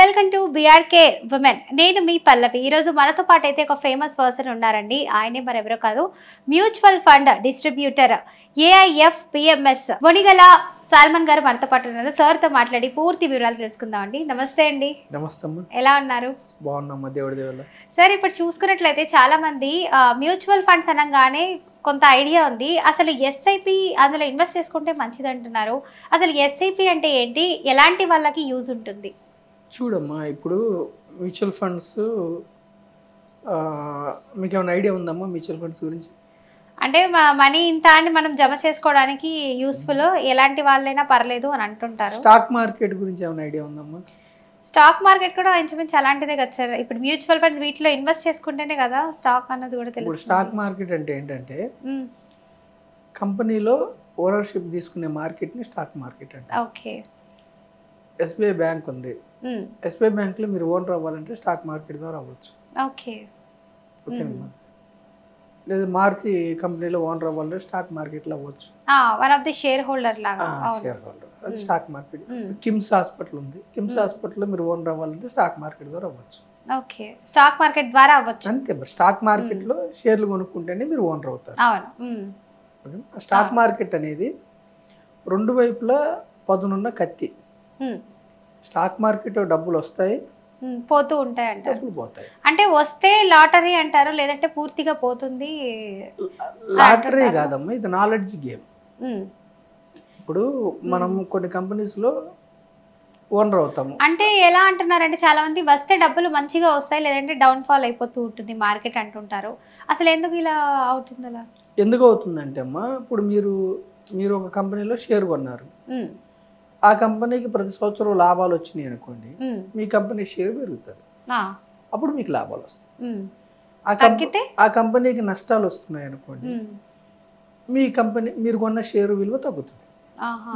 Welcome to BRK women. నేను మీ పల్లవి. ఈరోజు మనతో పాటు అయితే ఒక ఫేమస్ పర్సన్ ఉన్నారండి. ఆయనే మరెవరో కాదు, mutual fund distributor AIF PMS Bonigala Salman గారు మనతో పాటు ఉన్నారు. సార్తో మాట్లాడి పూర్తి వివరాలు తెలుసుకుందామండి. నమస్తే అండి. నమస్తే అమ్మ. ఎలా ఉన్నారు? బాగున్నామ్మా, దేవుడి దేవుళ్ళ. సార్, ఇప్పుడు చూసుకున్నట్లయితే చాలా మంది మ్యూచువల్ ఫండ్స్ అనగానే కొంత ఐడియా ఉంది. అసలు ఎస్ఐపి అందులో ఇన్వెస్ట్ చేసుకుంటే మంచిది అంటున్నారు. అసలు ఎస్ఐపి అంటే ఏంటి, ఎలాంటి వాళ్ళకి యూజ్ ఉంటుంది? చూడమ్మా, ఇప్పుడు మ్యూచువల్ ఫండ్స్ మీకు ఏమైనా ఐడియా ఉందమ్మా మ్యూచువల్ ఫండ్స్ గురించి? అంటే మనీ ఇంత అని మనం జమ చేసుకోవడానికి యూస్ఫుల్, ఎలాంటి వాళ్ళైనా పర్లేదు అని అంటుంటారు. స్టాక్ మార్కెట్ గురించి ఏమైనా ఐడియా ఉందమ్మా? స్టాక్ మార్కెట్ కూడా ఇంచుమించు అలాంటిదే కదా సార్. ఇప్పుడు మ్యూచువల్ ఫండ్స్ వీటిలో ఇన్వెస్ట్ చేసుకుంటేనే కదా స్టాక్ అన్నది కూడా తెలుస్తుంది. స్టాక్ మార్కెట్ అంటే ఏంటంటే కంపెనీలో ఓనర్షిప్ తీసుకునే మార్కెట్ని స్టాక్ మార్కెట్ అంటే. ఓకే. ఎస్బీఐ బ్యాంక్ ఉంది. ఎస్బీఐ బ్యాంక్లో మీరు ఓనర్ అవ్వాలంటే స్టాక్ మార్కెట్ ద్వారా అవ్వచ్చు. ఓకే. ఓకేనమ్మా. లేదా మారుతి కంపెనీలో ఓనర్ అవ్వాలంటే స్టాక్ మార్కెట్లో అవ్వచ్చు. One of the share holder లాగా. షేర్ హోల్డర్, అది స్టాక్ మార్కెట్. కిమ్స్ హాస్పిటల్ ఉంది. కిమ్స్ హాస్పిటల్లో మీరు ఓనర్ అవ్వాలంటే స్టాక్ మార్కెట్ ద్వారా అవ్వచ్చు. ఓకే, స్టాక్ మార్కెట్ ద్వారా అవ్వచ్చు. అంతే, స్టాక్ మార్కెట్లో షేర్లు కొనుక్కుంటేనే మీరు ఓనర్ అవుతారు. అవును. స్టాక్ మార్కెట్ అనేది రెండు వైపులా పదునున్న కత్తి. స్టాక్ మార్కెట్ డబ్బులు వస్తాయి, పోతూ ఉంటాయి అంటారు. డబ్బులు పోతాయి. అంటే వస్తే లాటరీ అంటారు, లేదంటే పూర్తిగా పోతుంది. లాటరీ కాదమ్మా, ఇది నాలెడ్జ్ గేమ్. ఇప్పుడు మనం కొన్ని కంపెనీస్ లో ఓనర్ అవుతాము. అంటే ఎలా అంటున్నారంటే చాలా మంది వస్తే డబ్బులు మంచిగా వస్తాయి, లేదంటే డౌన్ ఫాల్ అయిపోతూ ఉంటుంది మార్కెట్ అంటుంటారు. అసలు ఎందుకు ఇలా అవుతుంది? అలా ఎందుకు అవుతుందంటే అమ్మా, ఇప్పుడు మీరు ఒక కంపెనీలో షేర్ కొన్నారు. ఆ కంపెనీకి ప్రతి సంవత్సరం లాభాలు వచ్చినాయి అనుకోండి, మీ కంపెనీ షేర్ పెరుగుతుంది, అప్పుడు మీకు లాభాలు వస్తాయి. ఆ కంపెనీకి నష్టాలు వస్తున్నాయి అనుకోండి, మీరు కొన్న షేర్ విలువ తగ్గుతుంది,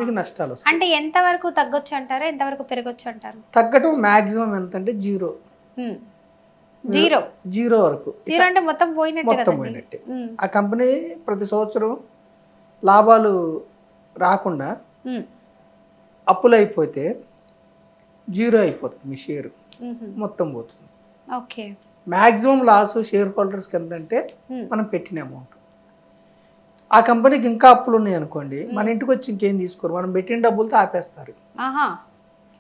మీకు నష్టాలు వస్తాయి. అంటే ఎంత వరకు తగ్గొచ్చు అంటారు, ఎంత వరకు పెరగొచ్చు అంటారు? తగ్గటం మాక్సిమం ఎంత అంటే జీరో వరకు. జీరో అంటే మొత్తం పోయినట్టే. ఆ కంపెనీ ప్రతి సంవత్సరం లాభాలు రాకుండా అప్పులు అయిపోతే జీరో అయిపోతుంది, మీ షేర్ మొత్తం పోతుంది. ఓకే. మ్యాక్సిమం లాస్ షేర్ హోల్డర్స్కి ఎంతంటే మనం పెట్టిన అమౌంట్. ఆ కంపెనీకి ఇంకా అప్పులు ఉన్నాయి అనుకోండి, మన ఇంటికి వచ్చి ఇంకేం తీసుకోరు, మనం పెట్టిన డబ్బులతో ఆపేస్తారు.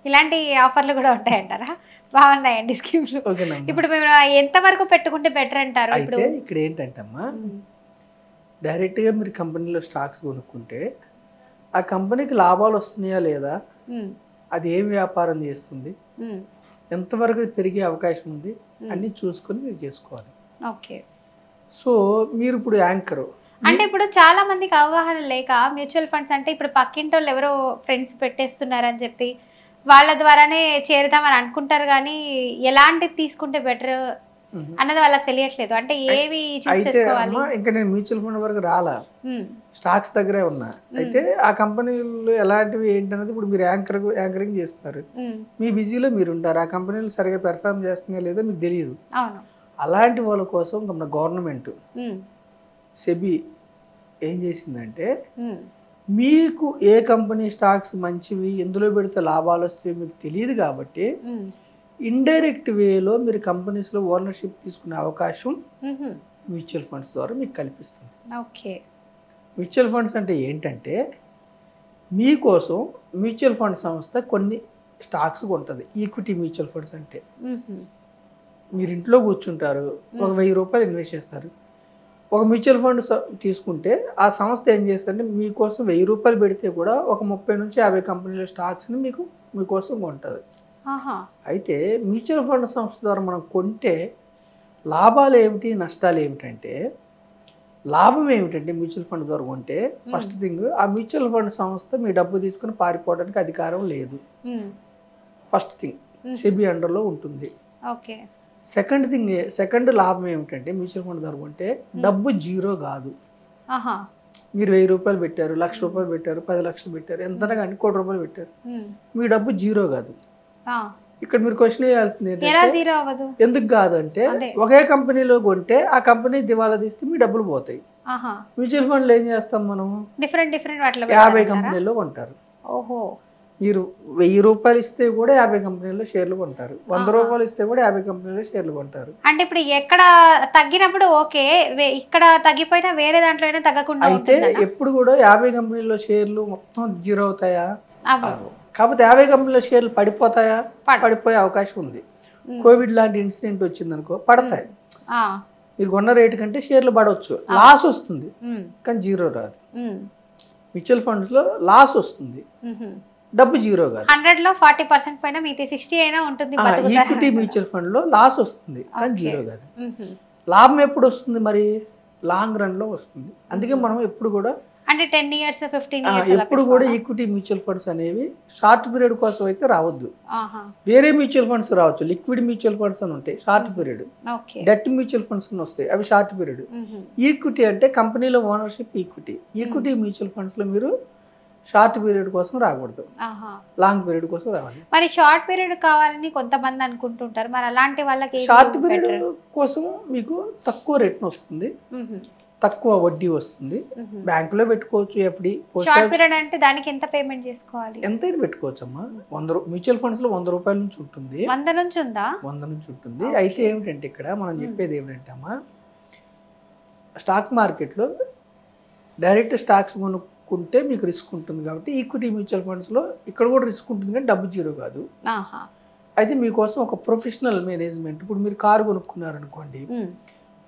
ఇలాంటి ఆఫర్లు కూడా ఉంటాయంటారా? బాగున్నాయండి స్కీమ్స్. ఇప్పుడు మేము ఎంత వరకు పెట్టుకుంటే బెటర్ అంటారు? అయితే ఇక్కడ ఏంటంటే అమ్మా, డైరెక్ట్గా మీరు కంపెనీలో స్టాక్స్ కొనుక్కుంటే ఆ కంపెనీకి లాభాలు వస్తున్నాయా లేదా, అది ఏం వ్యాపారం చేస్తుంది, ఎంతవరకు పెరిగే అవకాశం ఉంది అన్ని చూసుకొని మీరు చేసుకోవాలి. ఓకే. సో మీరు ఇప్పుడు యాంకర్ అంటే ఇప్పుడు చాలా మందికి అవగాహన లేక మ్యూచువల్ ఫండ్స్ అంటే ఇప్పుడు పక్కింటి వాళ్ళు ఎవరో ఫ్రెండ్స్ పెట్టేస్తున్నారని చెప్పి వాళ్ళ ద్వారానే చేరుదామని అనుకుంటారు, కానీ ఎలాంటిది తీసుకుంటే బెటర్ అన్నది వాళ్ళకి తెలియట్లేదు. అంటే ఏవి చూస్ చేసుకోవాలి? ఇంకా నేను మ్యూచువల్ ఫండ్ వరకు రాలా, స్టాక్స్ దగ్గరే ఉన్నా. అయితే ఆ కంపెనీలు ఎలాంటివి ఏంటన్నది ఇప్పుడు మీరు యాంకరింగ్ చేస్తున్నారు, మీ బిజీలో మీరు ఉంటారు, ఆ కంపెనీలు సరిగా పెర్ఫార్మ్ చేస్తున్నాయో లేదో మీకు తెలియదు. అలాంటి వాళ్ళ కోసం మన గవర్నమెంట్ సెబీ ఏం చేసిందంటే, మీకు ఏ కంపెనీ స్టాక్స్ మంచివి, ఎందులో పెడితే లాభాలు వస్తాయో మీకు తెలియదు కాబట్టి ఇండైరెక్ట్ వేలో మీరు కంపెనీస్లో ఓనర్షిప్ తీసుకునే అవకాశం మ్యూచువల్ ఫండ్స్ ద్వారా మీకు కల్పిస్తుంది. ఓకే. మ్యూచువల్ ఫండ్స్ అంటే ఏంటంటే, మీకోసం మ్యూచువల్ ఫండ్ సంస్థ కొన్ని స్టాక్స్ కొంటుంది. ఈక్విటీ మ్యూచువల్ ఫండ్స్ అంటే మీరు ఇంట్లో కూర్చుంటారు, ఒక 1000 రూపాయలు ఇన్వెస్ట్ చేస్తారు. ఒక మ్యూచువల్ ఫండ్ తీసుకుంటే ఆ సంస్థ ఏం చేస్తుందంటే, మీకోసం 1000 రూపాయలు పెడితే కూడా ఒక 30 నుంచి 50 కంపెనీల స్టాక్స్ని మీకోసం కొంటుంది. అయితే మ్యూచువల్ ఫండ్ సంస్థ ద్వారా మనం కొంటే లాభాలు ఏమిటి, నష్టాలు ఏమిటంటే, లాభం ఏమిటంటే మ్యూచువల్ ఫండ్ ద్వారా కొంటే ఫస్ట్ థింగ్, ఆ మ్యూచువల్ ఫండ్ సంస్థ మీ డబ్బు తీసుకుని పారిపోవడానికి అధికారం లేదు. ఫస్ట్ థింగ్, సెబీ అండర్లో ఉంటుంది. సెకండ్ లాభం ఏమిటంటే, మ్యూచువల్ ఫండ్ ద్వారా కొంటే డబ్బు జీరో కాదు. మీరు 1000 రూపాయలు పెట్టారు, 1,00,000 రూపాయలు పెట్టారు, 10 లక్షలు పెట్టారు, ఎంత కానీ 1 కోటి రూపాయలు పెట్టారు, మీ డబ్బు జీరో కాదు. ఇక్కడ మీరు క్వశ్చన్ వేయాల్సింది ఎందుకు కాదు అంటే, ఒకే కంపెనీలో కొంటే ఆ కంపెనీ దివాలా తీస్తే మీ డబ్బులు పోతాయి. మ్యూచువల్ ఫండ్లు ఏం చేస్తాం, మనం 50 కంపెనీలో కొంటారు. మీరు 1000 రూపాయలు ఇస్తే కూడా 50 కంపెనీల్లో షేర్లు కొంటారు, 100 రూపాయలు ఇస్తే కూడా 50 కంపెనీల్లో షేర్లు కొంటారు. అంటే ఇప్పుడు ఎక్కడ తగ్గినప్పుడు ఓకే, ఇక్కడ తగ్గిపోయినా వేరే దాంట్లో అయినా తగ్గకుండా అయితే ఎప్పుడు కూడా 50 కంపెనీల్లో షేర్లు మొత్తం జీరో అవుతాయా? అవ్వవు. కాకపోతే 50 కంపెనీల షేర్లు పడిపోతాయా? పడిపోయే అవకాశం ఉంది. కోవిడ్ లాంటి ఇన్సిడెంట్ వచ్చింది అనుకో, పడతాయి. మీరు కొన్న రేటు కంటే షేర్లు పడవచ్చు, లాస్ వస్తుంది కానీ జీరో రాదు. మ్యూచువల్ ఫండ్స్ లో లాస్ వస్తుంది, డబ్బు జీరో కాదు. 100 లో 40% పైన మిగతా 60 అయినా ఉంటుంది. ఈక్విటీ మ్యూచువల్ ఫండ్ లో లాస్ వస్తుంది కానీ జీరో కాదు. లాభం ఎప్పుడు వస్తుంది మరి? లాంగ్ రన్ లో వస్తుంది. అందుకే మనం ఎప్పుడు కూడా అంటే 10 years 15 years ఎప్పుడు కూడా ఈక్విటీ మ్యూచువల్ ఫండ్స్ అనేవి షార్ట్ పీరియడ్ కోసం అయితే రావద్దు. వేరే మ్యూచువల్ ఫండ్స్ రావచ్చు, లిక్విడ్ మ్యూచువల్ ఫండ్స్ అని ఉంటాయి short period, debt mutual funds అని వస్తాయి అవి షార్ట్ పీరియడ్. ఈక్విటీ అంటే కంపెనీలో ownership equity. Equity mutual funds లో మీరు షార్ట్ పీరియడ్ కోసం రాకూడదు, లాంగ్ పీరియడ్ కోసం రావాలి. మరి షార్ట్ పీరియడ్ కావాలని కొంతమంది అనుకుంటుంటారు, మరి అలాంటి వాళ్ళకి షార్ట్ పీరియడ్ కోసం మీకు తక్కువ రేట్ వస్తుంది, తక్కువ వడ్డీ వస్తుంది. బ్యాంకులో పెట్టుకోవచ్చు, ఎఫ్డి. షార్ట్ పీరియడ్ అంటే దానికి ఎంత పేమెంట్ చేసుకోవాలి? ఎంతైనా పెట్టుకోవచ్చు అమ్మా. మ్యూచువల్ ఫండ్స్ లో 100 రూపాయల నుంచి ఉంటుంది. 100 నుంచి ఉందా? 100 నుంచి ఉంటుంది. అయితే ఏమిటంటే ఇక్కడ మనం చెప్పేది ఏమిటంటే అమ్మా, స్టాక్ మార్కెట్లో డైరెక్ట్ స్టాక్స్ కొనుక్కుంటే మీకు రిస్క్ ఉంటుంది కాబట్టి ఈక్విటీ మ్యూచువల్ ఫండ్స్ లో ఇక్కడ కూడా రిస్క్ ఉంటుంది కానీ డబ్బు జీరో కాదు. అయితే మీకోసం ఒక ప్రొఫెషనల్ మేనేజ్మెంట్, ఇప్పుడు మీరు కారు కొనుక్కున్నారు అనుకోండి,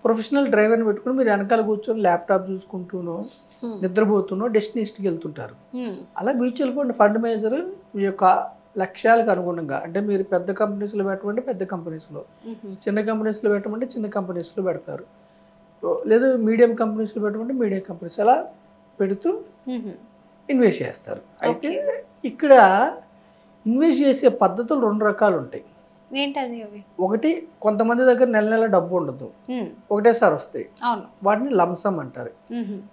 ప్రొఫెషనల్ డ్రైవర్ని పెట్టుకుని మీరు వెనకాల కూర్చొని ల్యాప్టాప్ చూసుకుంటూనో నిద్రపోతూనో డెస్టినేషన్కి వెళ్తుంటారు. అలా మ్యూచువల్ ఫండ్ మేనేజర్ మీ యొక్క లక్ష్యాలకు అనుగుణంగా, అంటే మీరు పెద్ద కంపెనీస్లో పెట్టమంటే పెద్ద కంపెనీస్లో, చిన్న కంపెనీస్లో పెట్టమంటే చిన్న కంపెనీస్లో పెడతారు, లేదా మీడియం కంపెనీస్లో పెట్టమంటే మీడియం కంపెనీస్, అలా పెడుతూ ఇన్వెస్ట్ చేస్తారు. అయితే ఇక్కడ ఇన్వెస్ట్ చేసే పద్ధతులు 2 రకాలు ఉంటాయి. ఒకటి, కొంతమంది దగ్గర నెల నెల డబ్బు ఉండదు, ఒకటేసారి వస్తాయి, వాటిని లంసమ్ అంటారు.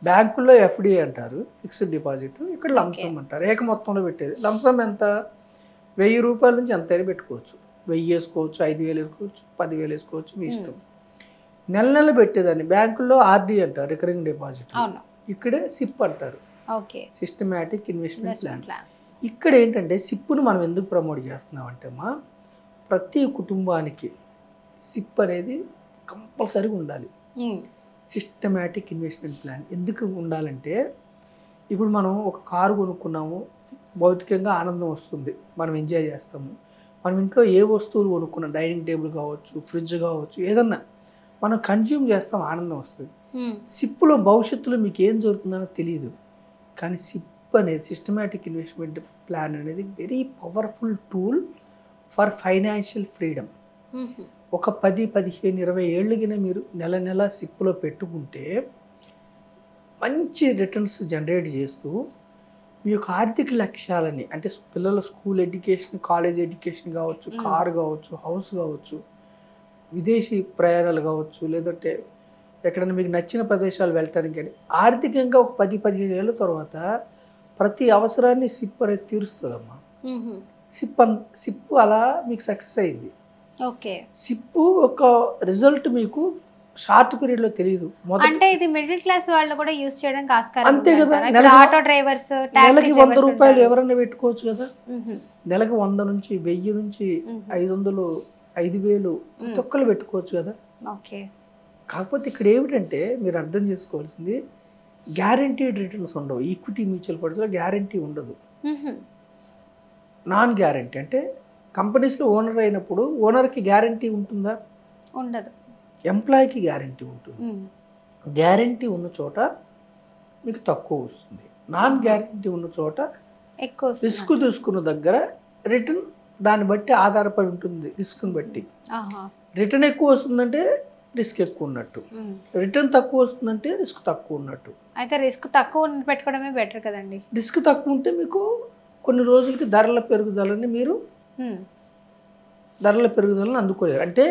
బ్యాంకుల్లో ఎఫ్డి అంటారు, ఫిక్స్డ్ డిపాజిట్. ఇక్కడ లంసమ్ అంటారు, ఏక మొత్తంలో పెట్టేది. లంసమ్ ఎంత? 1000 రూపాయల నుంచి ఎంతైనా పెట్టుకోవచ్చు, 1000 వేసుకోవచ్చు, 5000 వేసుకోవచ్చు, 10,000 వేసుకోవచ్చు, మీ ఇష్టం. నెల నెల పెట్టేదాన్ని బ్యాంకుల్లో ఆర్డి అంటారు, రికరింగ్ డిపాజిట్. ఇక్కడే సిప్ అంటారు, సిస్టమాటిక్ ఇన్వెస్ట్మెంట్ ప్లాన్. ఇక్కడ ఏంటంటే సిప్ను మనం ఎందుకు ప్రమోట్ చేస్తున్నాం అంటే మా ప్రతి కుటుంబానికి సిప్ అనేది కంపల్సరీగా ఉండాలి. సిస్టమాటిక్ ఇన్వెస్ట్మెంట్ ప్లాన్ ఎందుకు ఉండాలంటే, ఇప్పుడు మనం ఒక కారు కొనుక్కున్నాము, భౌతికంగా ఆనందం వస్తుంది, మనం ఎంజాయ్ చేస్తాము. మనం ఇంట్లో ఏ వస్తువులు కొనుక్కున్నాం, డైనింగ్ టేబుల్ కావచ్చు, ఫ్రిడ్జ్ కావచ్చు, ఏదన్నా మనం కన్జ్యూమ్ చేస్తాం, ఆనందం వస్తుంది. సిప్లో భవిష్యత్తులో మీకు ఏం జరుగుతుందో తెలియదు, కానీ సిప్ అనేది, సిస్టమాటిక్ ఇన్వెస్ట్మెంట్ ప్లాన్ అనేది very powerful tool for financial freedom. ఒక 10, 15, 20 ఏళ్ళకిన మీరు నెల నెల సిప్లో పెట్టుకుంటే మంచి రిటర్న్స్ జనరేట్ చేస్తూ మీ యొక్క ఆర్థిక లక్ష్యాలని, అంటే పిల్లల స్కూల్ ఎడ్యుకేషన్, కాలేజ్ ఎడ్యుకేషన్ కావచ్చు, కారు కావచ్చు, హౌస్ కావచ్చు, విదేశీ ప్రయాణాలు కావచ్చు, లేదంటే ఎక్కడైనా మీకు నచ్చిన ప్రదేశాలు వెళ్ళటానికి, కానీ ఆర్థికంగా ఒక 10-15 ఏళ్ళ తర్వాత ప్రతి అవసరాన్ని సిప్ అనేది తీరుస్తుందమ్మా. సిప్ అలా మీకు సక్సెస్ అయింది. సిప్ ఒక రిజల్ట్ మీకు షార్ట్ పీరియడ్ లో తెలియదు. అంటే ఇది మిడిల్ క్లాస్ వాళ్ళు కూడా యూస్ చేయడానికి ఆస్కారం అంతే కదా. ఆటో డ్రైవర్స్ నెలకి 100 రూపాయలు ఎవరైనా పెట్టుకోవచ్చు కదా. నెలకి 100 నుంచి 1000 నుంచి 500, 5000 తొక్కలు పెట్టుకోవచ్చు కదా. కాకపోతే ఇక్కడ ఏమిటంటే మీరు అర్థం చేసుకోవాల్సింది, గ్యారంటీడ్ రిటర్న్స్ ఉండవు. ఈక్విటీ మ్యూచువల్ ఫండ్స్ లో గ్యారంటీ ఉండదు, నాన్ గ్యారంటీ. అంటే కంపెనీస్లో ఓనర్ అయినప్పుడు ఓనర్కి గ్యారంటీ ఉంటుందా? ఉండదు. ఎంప్లాయీకి గ్యారంటీ ఉంటుంది. గ్యారంటీ ఉన్న చోట మీకు తక్కువ వస్తుంది, నాన్ గ్యారంటీ ఉన్న చోట ఎక్కువ. రిస్క్ తీసుకున్న దగ్గర రిటర్న్ దాన్ని బట్టి ఆధారపడి ఉంటుంది. రిస్క్ని బట్టి రిటర్న్ ఎక్కువ వస్తుందంటే రిస్క్ ఎక్కువ ఉన్నట్టు, రిటర్న్ తక్కువ వస్తుందంటే రిస్క్ తక్కువ ఉన్నట్టు. అయితే రిస్క్ తక్కువ పెట్టుకోవడమే బెటర్ కదండి. రిస్క్ తక్కువ ఉంటే మీకు కొన్ని రోజులకి ధరల పెరుగుదలని అందుకోలేరు. అంటే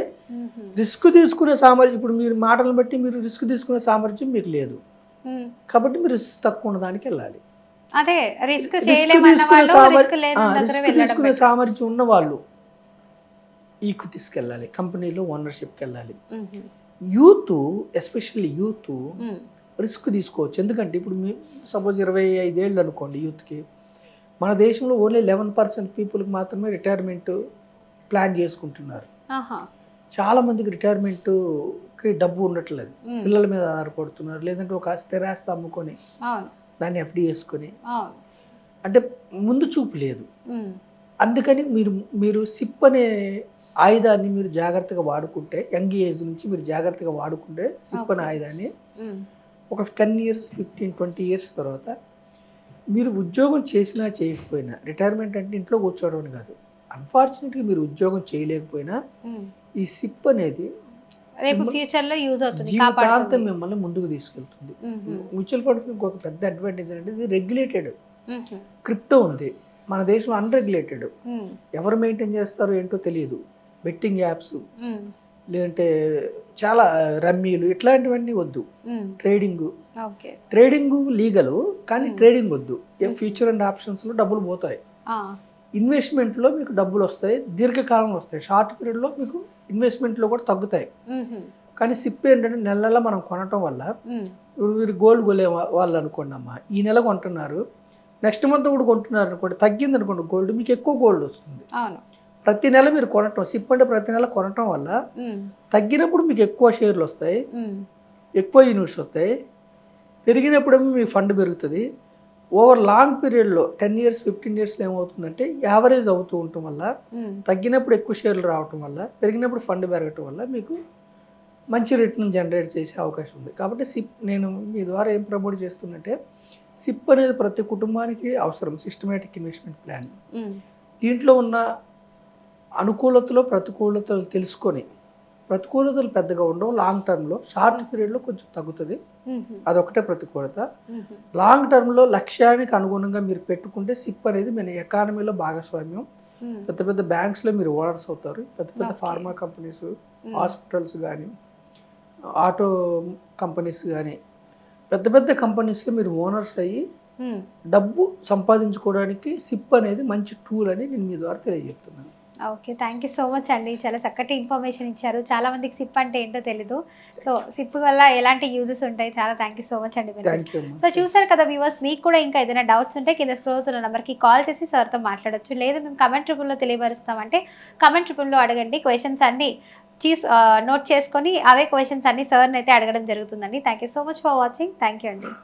రిస్క్ తీసుకునే సామర్థ్యం, ఇప్పుడు మీరు మాటలను బట్టి మీరు రిస్క్ తీసుకునే సామర్థ్యం మీకు లేదు కాబట్టి మీరు రిస్క్ తక్కువ ఉన్న దానికి వెళ్ళాలి. అదే రిస్క్ తీసుకునే సామర్థ్యం ఉన్న వాళ్ళు ఈక్విటీస్కి వెళ్ళాలి, కంపెనీలో ఓనర్షిప్కి వెళ్ళాలి. యూత్, ఎస్పెషల్లీ యూత్ రిస్క్ తీసుకోవచ్చు. ఎందుకంటే ఇప్పుడు మీ సపోజ్ 25 ఏళ్ళు అనుకోండి, యూత్కి మన దేశంలో ఓన్లీ 11% పీపుల్కి మాత్రమే రిటైర్మెంట్ ప్లాన్ చేసుకుంటున్నారు. చాలా మందికి రిటైర్మెంట్కి డబ్బు ఉండట్లేదు, పిల్లల మీద ఆధారపడుతున్నారు, లేదంటే ఒక స్థిరాస్తి అమ్ముకొని దాన్ని ఎఫ్డి చేసుకొని, అంటే ముందు చూపు లేదు. అందుకని మీరు సిప్ అనే ఆయుధాన్ని మీరు జాగ్రత్తగా వాడుకుంటే, యంగ్ ఏజ్ నుంచి మీరు జాగ్రత్తగా వాడుకుంటే సిప్ అనే ఆయుధాన్ని ఒక 10 years 15-20 years తర్వాత మీరు ఉద్యోగం చేసినా చేయకపోయినా, రిటైర్మెంట్ అంటే ఇంట్లో కూర్చోవడం అని కాదు, అన్ఫార్చునేట్గా మీరు ఉద్యోగం చేయలేకపోయినా ఈ సిప్ అనేది రేపు ఫ్యూచర్ లో యూజ్ అవుతుంది, జీవితాంతం మిమ్మల్ని ముందుకు తీసుకెళ్తుంది. మ్యూచువల్ ఫండ్స్ ఇంకొక పెద్ద అడ్వాంటేజ్ అంటే ఇది రెగ్యులేటెడ్. క్రిప్టో ఉంది మన దేశంలో, అన్రెగ్యులేటెడ్. ఎవరు మెయింటైన్ చేస్తారో ఏంటో తెలియదు. బెట్టింగ్ యాప్స్, లేదంటే చాలా రమ్మీలు, ఇట్లాంటివన్నీ వద్దు. ట్రేడింగ్ లీగల్, కానీ ట్రేడింగ్ వద్దు. ఫ్యూచర్ అండ్ ఆప్షన్స్లో డబ్బులు పోతాయి. ఇన్వెస్ట్మెంట్లో మీకు డబ్బులు వస్తాయి, దీర్ఘకాలంలో వస్తాయి. షార్ట్ పీరియడ్లో మీకు ఇన్వెస్ట్మెంట్లో కూడా తగ్గుతాయి. కానీ సిప్ ఏంటంటే నెల నెల మనం కొనటం వల్ల, మీరు గోల్డ్ కొనే వాళ్ళు అనుకోండి అమ్మా, ఈ నెల కొంటున్నారు, నెక్స్ట్ మంత్ కూడా కొంటున్నారు అనుకోండి, తగ్గింది అనుకోండి గోల్డ్, మీకు ఎక్కువ గోల్డ్ వస్తుంది. ప్రతి నెల మీరు కొనటం, సిప్ అంటే ప్రతి నెల కొనటం వల్ల తగ్గినప్పుడు మీకు ఎక్కువ షేర్లు వస్తాయి, ఎక్కువ యూనిట్స్ వస్తాయి. పెరిగినప్పుడు మీ ఫండ్ పెరుగుతుంది. ఓవర్ లాంగ్ పీరియడ్లో 10 years 15 years ఏమవుతుందంటే యావరేజ్ అవుతూ ఉండటం వల్ల, తగ్గినప్పుడు ఎక్కువ షేర్లు రావటం వల్ల, పెరిగినప్పుడు ఫండ్ పెరగటం వల్ల మీకు మంచి రిటర్న్ జనరేట్ చేసే అవకాశం ఉంది. కాబట్టి సిప్ నేను మీ ద్వారా ఏం ప్రమోట్ చేస్తున్నట్టే, సిప్ అనేది ప్రతి కుటుంబానికి అవసరం. Systematic investment plan. దీంట్లో ఉన్న అనుకూలతలు ప్రతికూలతలు తెలుసుకొని, ప్రతికూలతలు పెద్దగా ఉండవు, లాంగ్ టర్మ్లో, షార్ట్ పీరియడ్లో కొంచెం తగ్గుతుంది, అదొకటే ప్రతికూలత. లాంగ్ టర్మ్లో లక్ష్యానికి అనుగుణంగా మీరు పెట్టుకుంటే సిప్ అనేది మన ఎకానమీలో భాగస్వామ్యం. పెద్ద పెద్ద బ్యాంక్స్లో మీరు ఓనర్స్ అవుతారు. పెద్ద పెద్ద ఫార్మా కంపెనీస్, హాస్పిటల్స్ కానీ, ఆటో కంపెనీస్ కానీ, పెద్ద పెద్ద కంపెనీస్లో మీరు ఓనర్స్ అయ్యి డబ్బు సంపాదించుకోవడానికి సిప్ అనేది మంచి టూల్ అని నేను మీ ద్వారా తెలియజేస్తున్నాను. Okay, thank you so much అండి. చాలా చక్కటి ఇన్ఫర్మేషన్ ఇచ్చారు. చాలా మందికి సిప్ అంటే ఏంటో తెలీదు. సో సిప్ వల్ల ఎలాంటి యూజెస్ ఉంటాయి, చాలా థ్యాంక్ యూ సో మచ్ అండి. సో చూసారు కదా వ్యూవర్స్, మీకు కూడా ఇంకా ఏదైనా డౌట్స్ ఉంటే కింద స్క్రోల్ అవుతున్న నెంబర్కి కాల్ చేసి సార్తో మాట్లాడొచ్చు, లేదా మేము కమెంట్ రూపంలో తెలియపరుస్తామంటే కమెంట్ రూపంలో అడగండి. క్వశ్చన్స్ అన్ని నోట్ చేసుకొని అవే క్వశ్చన్స్ అన్ని సార్ని అయితే అడగడం జరుగుతుందండి. Thank you so much for watching. Thank you అండి.